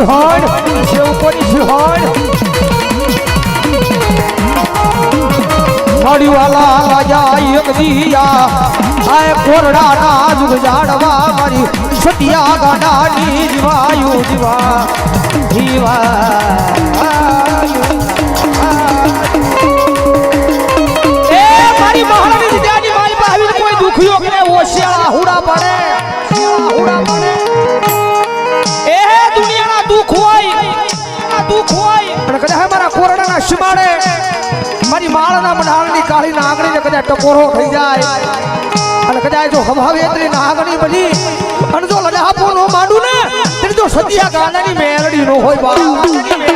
સિંહણ સેવકોની સિંહણ મળ્યું આલા રાજા એક દિયા આય કોરડા ના જુગ જાડવા મારી સતિયા ગાડાની જીવાયું જીવા જીવા એ મારી મહારાણી દીદાની મારી પાસે આવીને કોઈ દુખિયો કે ઓશિયાળા હુડા પડે એ દુનિયાના દુખ હોય પણ કદાચ મારા કોરડાના શિમાડે મારી માળના મનાળની કાળી નાગણીને કદાચ ટકોરો થઈ જાય અને કદાચ જો હવાવે એટલી નાગણી બની અને જો લડાપો નો માંડું ને તો સતિયા ગાંડાની મેલડી નો હોય બા